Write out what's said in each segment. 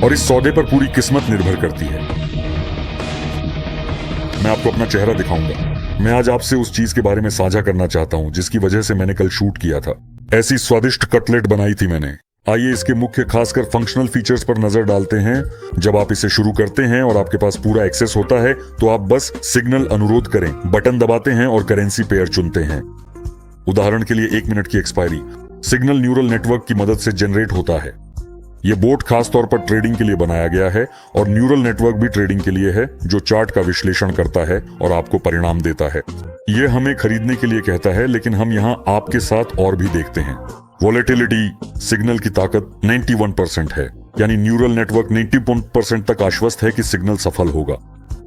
और इस सौदे पर पूरी किस्मत निर्भर करती है। मैं आपको अपना चेहरा दिखाऊंगा। मैं आज आपसे उस चीज के बारे में साझा करना चाहता हूं जिसकी वजह से मैंने कल शूट किया था। ऐसी स्वादिष्ट कटलेट बनाई थी मैंने। आइए इसके मुख्य खासकर फंक्शनल फीचर्स पर नजर डालते हैं। जब आप इसे शुरू करते हैं और आपके पास पूरा एक्सेस होता है तो आप बस सिग्नल अनुरोध करें, बटन दबाते हैं और करेंसी पेयर चुनते हैं। उदाहरण के लिए 1 मिनट की एक्सपायरी सिग्नल न्यूरल नेटवर्क की मदद से जनरेट होता है। यह बोट खासतौर पर ट्रेडिंग के लिए बनाया गया है और न्यूरल नेटवर्क भी ट्रेडिंग के लिए है, जो चार्ट का विश्लेषण करता है और आपको परिणाम देता है। यह हमें खरीदने के लिए कहता है, लेकिन हम यहां आपके साथ और भी देखते हैं। वोलेटिलिटी सिग्नल की ताकत 91% है, यानी न्यूरल नेटवर्क 90% तक आश्वस्त है कि सिग्नल सफल होगा।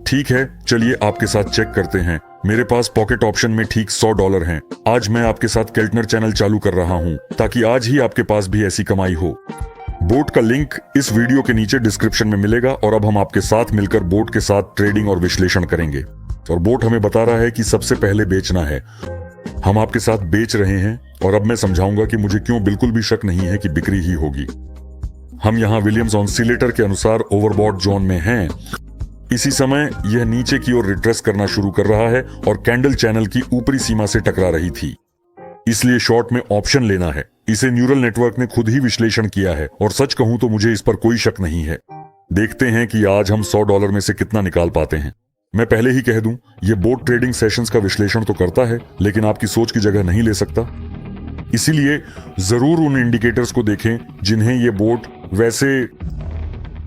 ठीक है, चलिए आपके साथ चेक करते हैं। मेरे पास पॉकेट ऑप्शन में ठीक $100 हैं। आज मैं आपके साथ केल्टनर चैनल चालू कर रहा हूं ताकि आज ही आपके पास भी ऐसी कमाई हो। बोट का लिंक इस वीडियो के नीचे डिस्क्रिप्शन में मिलेगा और अब हम आपके साथ मिलकर बोट के साथ ट्रेडिंग और विश्लेषण करेंगे। और बोट हमें बता रहा है कि सबसे पहले बेचना है। हम आपके साथ बेच रहे हैं और अब मैं समझाऊंगा कि मुझे क्यों बिल्कुल भी शक नहीं है कि बिक्री ही होगी। हम यहां विलियम्स ऑसिलेटर के अनुसार ओवरबॉट जोन में हैं। इसी समय यह नीचे की ओर रिट्रेस करना शुरू कर रहा है और कैंडल चैनल की ऊपरी सीमा से टकरा रही थी, इसलिए शॉर्ट में ऑप्शन लेना है। इसे न्यूरल नेटवर्क ने खुद ही विश्लेषण किया है और सच कहूं तो मुझे इस पर कोई शक नहीं है। देखते हैं कि आज हम $100 में से कितना निकाल पाते हैं। मैं पहले ही कह दूं, यह बोट ट्रेडिंग सेशंस का विश्लेषण तो करता है, लेकिन आपकी सोच की जगह नहीं ले सकता। इसीलिए जरूर उन इंडिकेटर्स को देखें जिन्हें यह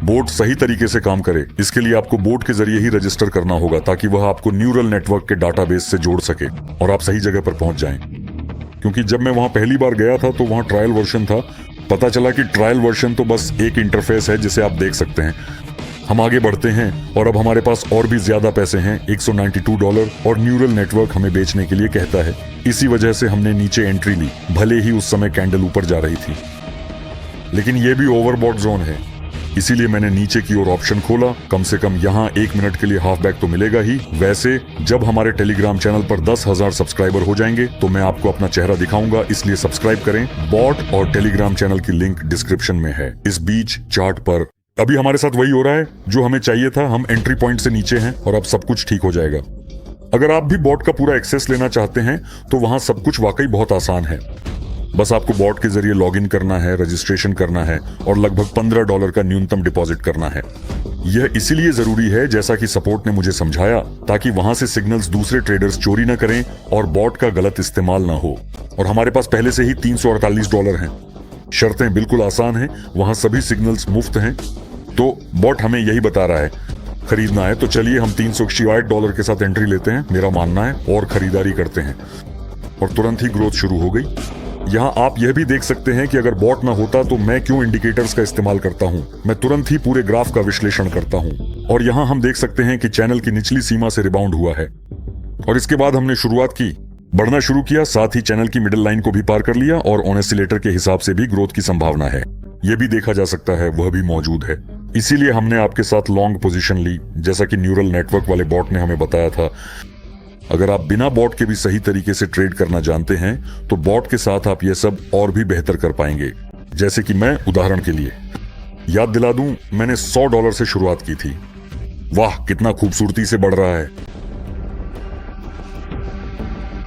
बोट सही तरीके से काम करे। इसके लिए आपको बोट के जरिए ही रजिस्टर करना होगा ताकि वह आपको न्यूरल नेटवर्क के डाटाबेस से जोड़ सके और आप सही जगह पर पहुंच जाएं। क्योंकि जब मैं वहां पहली बार गया था तो वहां ट्रायल वर्जन था। पता चला कि ट्रायल वर्जन तो बस एक इंटरफेस है जिसे आप देख सकते हैं। हम आगे बढ़ते हैं और अब हमारे पास और भी ज्यादा पैसे हैं, $192, और न्यूरल नेटवर्क हमें बेचने के लिए कहता है। इसी वजह से हमने नीचे एंट्री ली, भले ही उस समय कैंडल ऊपर जा रही थी। लेकिन यह भी ओवरबॉट जोन है, इसीलिए मैंने नीचे की ओर ऑप्शन खोला। कम से कम यहाँ 1 मिनट के लिए हाफ बैक तो मिलेगा ही। वैसे जब हमारे टेलीग्राम चैनल पर 10,000 सब्सक्राइबर हो जाएंगे तो मैं आपको अपना चेहरा दिखाऊंगा, इसलिए सब्सक्राइब करें। बॉट और टेलीग्राम चैनल की लिंक डिस्क्रिप्शन में है। इस बीच चार्ट पर अभी हमारे साथ वही हो रहा है जो हमें चाहिए था। हम एंट्री पॉइंट से नीचे हैं और अब सब कुछ ठीक हो जाएगा। अगर आप भी बॉट का पूरा एक्सेस लेना चाहते हैं तो वहां सब कुछ वाकई बहुत आसान है। बस आपको बॉट के जरिए लॉगिन करना है, रजिस्ट्रेशन करना है और लगभग $15 का न्यूनतम डिपॉजिट करना है। यह इसीलिए जरूरी है, जैसा कि सपोर्ट ने मुझे समझाया, ताकि वहां से सिग्नल्स दूसरे ट्रेडर्स चोरी न करें और बॉट का गलत इस्तेमाल न हो। और हमारे पास पहले से ही $348 हैं। शर्तें बिल्कुल आसान हैं, वहां सभी सिग्नल्स मुफ्त हैं। तो बॉट हमें यही बता रहा है, खरीदना है तो चलिए हम $368 के साथ एंट्री लेते हैं, मेरा मानना है, और खरीदारी करते हैं। और तुरंत ही ग्रोथ शुरू हो गई। यहां आप यह भी देख सकते हैं कि अगर बॉट ना होता तो मैं क्यों इंडिकेटर्स का इस्तेमाल करता हूं। मैं तुरंत ही पूरे ग्राफ का विश्लेषण करता हूं। और यहां हम देख सकते हैं कि चैनल की निचली सीमा से रिबाउंड हुआ है और इसके बाद हमने शुरुआत की, बढ़ना शुरू किया, साथ ही चैनल की मिडिल लाइन को भी पार कर लिया और ऑसिलेटर के हिसाब से भी ग्रोथ की संभावना है। यह भी देखा जा सकता है, वह भी मौजूद है। इसीलिए हमने आपके साथ लॉन्ग पोजीशन ली, जैसा कि न्यूरल नेटवर्क वाले बॉट ने हमें बताया था। अगर आप बिना बॉट के भी सही तरीके से ट्रेड करना जानते हैं तो बॉट के साथ आप यह सब और भी बेहतर कर पाएंगे। जैसे कि मैं उदाहरण के लिए याद दिला दूं, मैंने $100 से शुरुआत की थी। वाह, कितना खूबसूरती से बढ़ रहा है।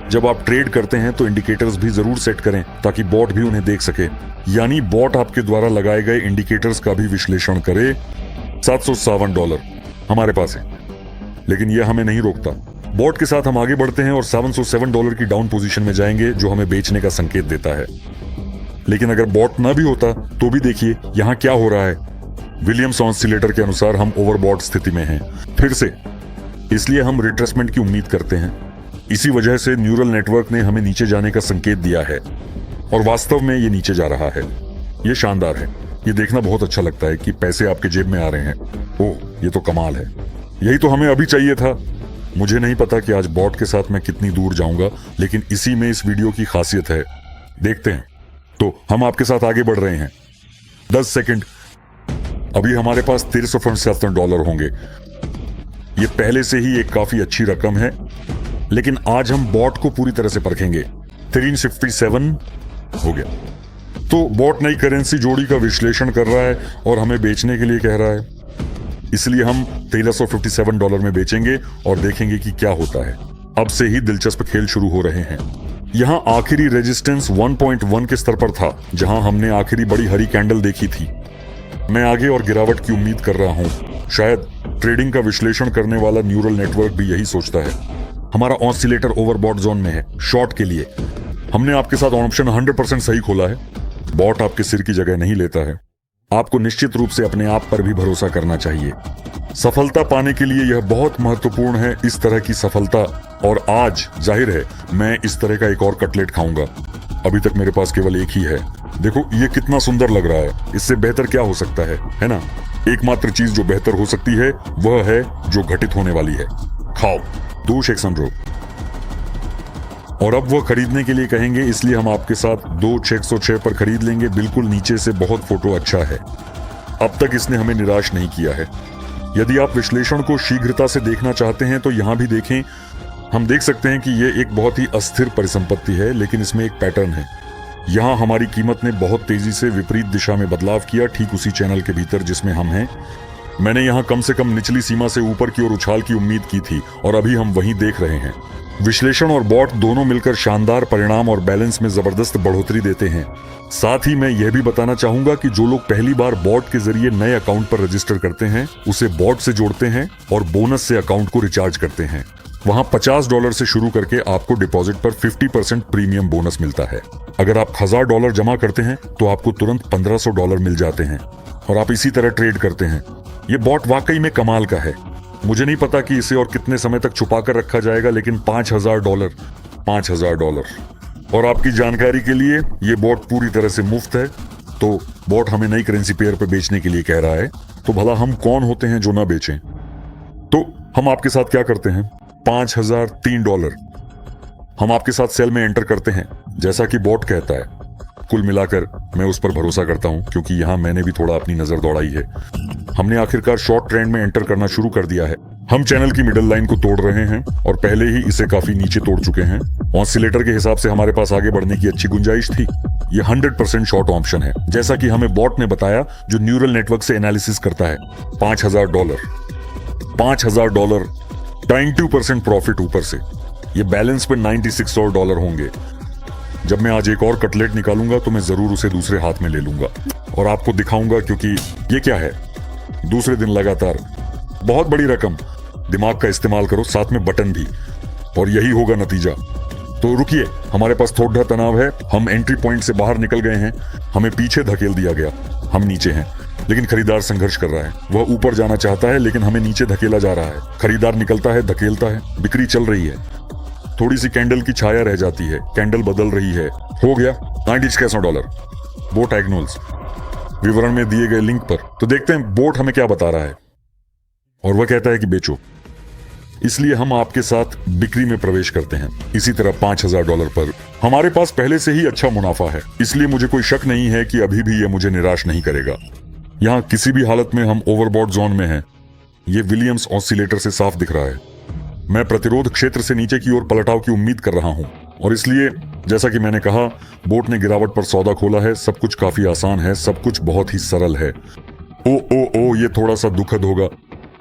जब आप ट्रेड करते हैं तो इंडिकेटर्स भी जरूर सेट करें ताकि बॉट भी उन्हें देख सके, यानी बॉट आपके द्वारा लगाए गए इंडिकेटर्स का भी विश्लेषण करे। $757 हमारे पास है, लेकिन यह हमें नहीं रोकता। बॉट के साथ हम आगे बढ़ते हैं और $707 की डाउन पोजीशन में जाएंगे, जो हमें बेचने का संकेत देता है। लेकिन अगर बॉट ना भी होता तो भी देखिए यहां क्या हो रहा है। विलियम्स ऑसिलेटर के अनुसार हम ओवरबॉट स्थिति में हैं फिर से, इसलिए हम रिट्रेसमेंट की उम्मीद करते हैं। इसी वजह से न्यूरल नेटवर्क ने हमें नीचे जाने का संकेत दिया है और वास्तव में ये नीचे जा रहा है। ये शानदार है। ये देखना बहुत अच्छा लगता है कि पैसे आपके जेब में आ रहे हैं। ओह, ये तो कमाल है। यही तो हमें अभी चाहिए था। मुझे नहीं पता कि आज बॉट के साथ मैं कितनी दूर जाऊंगा, लेकिन इसी में इस वीडियो की खासियत है। देखते हैं। तो हम आपके साथ आगे बढ़ रहे हैं। 10 सेकंड। अभी हमारे पास $1375 होंगे। ये पहले से ही एक काफी अच्छी रकम है, लेकिन आज हम बॉट को पूरी तरह से परखेंगे। 357 हो गया। तो बॉट नई करेंसी जोड़ी का विश्लेषण कर रहा है और हमें बेचने के लिए कह रहा है, इसलिए हम $1357 में बेचेंगे और देखेंगे कि क्या होता है। अब से ही दिलचस्प खेल शुरू हो रहे हैं। यहाँ आखिरी रेजिस्टेंस 1.1 के स्तर पर था, जहां हमने आखिरी बड़ी हरी कैंडल देखी थी। मैं आगे और गिरावट की उम्मीद कर रहा हूं। शायद ट्रेडिंग का विश्लेषण करने वाला न्यूरल नेटवर्क भी यही सोचता है। हमारा ऑसिलेटर ओवरबॉट जोन में है। शॉर्ट के लिए हमने आपके साथ ऑप्शन 100% सही खोला है। बॉट आपके सिर की जगह नहीं लेता है। आपको निश्चित रूप से अपने आप पर भी भरोसा करना चाहिए। सफलता पाने के लिए यह बहुत महत्वपूर्ण है, इस तरह की सफलता। और आज जाहिर है मैं इस तरह का एक और कटलेट खाऊंगा। अभी तक मेरे पास केवल एक ही है। देखो ये कितना सुंदर लग रहा है। इससे बेहतर क्या हो सकता है ना? एकमात्र चीज जो बेहतर हो सकती है वह है जो घटित होने वाली है। खाओ, दो शेक समझो। और अब वह खरीदने के लिए कहेंगे, इसलिए हम आपके साथ 2 पर खरीद लेंगे। बिल्कुल नीचे से बहुत फोटो अच्छा है। अब तक इसने हमें निराश नहीं किया है। यदि आप विश्लेषण को शीघ्रता से देखना चाहते हैं तो यहां भी देखें। हम देख सकते हैं कि यह एक बहुत ही अस्थिर परिसंपत्ति है, लेकिन इसमें एक पैटर्न है। यहां हमारी कीमत ने बहुत तेजी से विपरीत दिशा में बदलाव किया, ठीक उसी चैनल के भीतर जिसमें हम हैं। मैंने यहां कम से कम निचली सीमा से ऊपर की ओर उछाल की उम्मीद की थी और अभी हम वहीं देख रहे हैं। विश्लेषण और बॉट दोनों मिलकर शानदार परिणाम और बैलेंस में जबरदस्त बढ़ोतरी देते हैं। साथ ही मैं यह भी बताना चाहूंगा कि जो लोग पहली बार बॉट के जरिए नए अकाउंट पर रजिस्टर करते हैं, उसे बॉट से जोड़ते हैं और बोनस से अकाउंट को रिचार्ज करते हैं। वहां $50 से शुरू करके आपको डिपॉजिट पर 50% प्रीमियम बोनस मिलता है। अगर आप $1000 जमा करते हैं तो आपको तुरंत $1500 मिल जाते हैं और आप इसी तरह ट्रेड करते हैं। ये बॉट वाकई में कमाल का है। मुझे नहीं पता कि इसे और कितने समय तक छुपा कर रखा जाएगा, लेकिन $5000 और आपकी जानकारी के लिए ये बॉट पूरी तरह से मुफ्त है। तो बॉट हमें नई करेंसी पेयर पे बेचने के लिए कह रहा है, तो भला हम कौन होते हैं जो ना बेचें? तो हम आपके साथ क्या करते हैं? $5003 हम आपके साथ सेल में एंटर करते हैं, जैसा कि बॉट कहता है। कुल मिलाकर मैं उस पर भरोसा करता हूं, क्योंकि यहां मैंने भी थोड़ा अपनी नजर दौड़ाई है। हमने आखिरकार शॉर्ट ट्रेंड में एंटर करना शुरू कर दिया है। हम चैनल की मिडिल लाइन को तोड़ रहे हैं और पहले ही इसे काफी नीचे तोड़ चुके हैं। ऑसिलेटर के हिसाब से हमारे पास आगे बढ़ने की अच्छी गुंजाइश थी। ये 100% शॉर्ट ऑप्शन है, जैसा कि हमें बॉट ने बताया, जो न्यूरल नेटवर्क से एनालिसिस करता है। $5000 92% प्रॉफिट ऊपर से। ये बैलेंस पे $9600 होंगे। जब मैं आज एक और कटलेट निकालूंगा तो मैं जरूर उसे दूसरे हाथ में ले लूंगा और आपको दिखाऊंगा, क्योंकि ये क्या है, दूसरे दिन लगातार बहुत बड़ी रकम। दिमाग का इस्तेमाल करो, साथ में बटन भी, और यही होगा नतीजा। तो रुकिए, हमारे पास थोड़ा तनाव है। हम एंट्री पॉइंट से बाहर निकल गए हैं। हमें पीछे धकेल दिया गया। हम नीचे हैं, लेकिन खरीदार संघर्ष कर रहा है। वह ऊपर जाना चाहता है, लेकिन हमें नीचे धकेला जा रहा है। खरीदार निकलता है, धकेलता है। बिक्री चल रही है। थोड़ी सी कैंडल की छाया रह जाती है। कैंडल बदल रही है। हो गया $9600। बोट एग्नोल्स विवरण में दिए गए लिंक पर। तो देखते हैं बोट हमें क्या बता रहा है। और वह कहता है कि बेचो। इसलिए हम आपके साथ बिक्री में प्रवेश करते हैं। इसी तरह $5000 पर हमारे पास पहले से ही अच्छा मुनाफा है, इसलिए मुझे कोई शक नहीं है कि अभी भी यह मुझे निराश नहीं करेगा। यहाँ किसी भी हालत में हम ओवरबॉट जोन में हैं। यह विलियम्स ऑसिलेटर से साफ दिख रहा है। मैं प्रतिरोध क्षेत्र से नीचे की ओर पलटाव की उम्मीद कर रहा हूं, और इसलिए जैसा कि मैंने कहा, बोट ने गिरावट पर सौदा खोला है। सब कुछ काफी आसान है, सब कुछ बहुत ही सरल है। ओ ये थोड़ा सा दुखद होगा।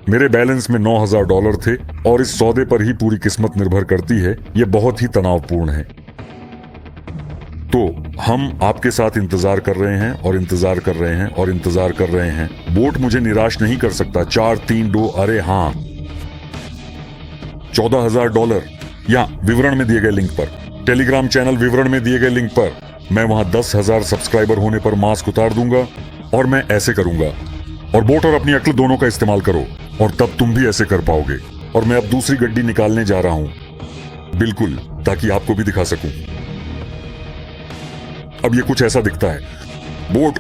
मेरे बैलेंस में $9000 थे और इस सौदे पर ही पूरी किस्मत निर्भर करती है। यह बहुत ही तनावपूर्ण है। तो हम आपके साथ इंतजार कर रहे हैं और इंतजार कर रहे हैं और इंतजार कर रहे हैं। बोट मुझे निराश नहीं कर सकता। 432 अरे हाँ, $14000 या विवरण में दिए गए लिंक पर। टेलीग्राम चैनल विवरण में दिए गए लिंक पर। मैं वहां 10,000 सब्सक्राइबर होने पर मास्क उतार दूंगा, और मैं ऐसे करूंगा। और बोट और अपनी अक्ल दोनों का इस्तेमाल करो, और तब तुम भी ऐसे कर पाओगे। और मैं अब दूसरी गड्डी निकालने जा रहा हूं, बिल्कुल, ताकि आपको भी दिखा सकूं। अब ये कुछ ऐसा दिखता है। बोट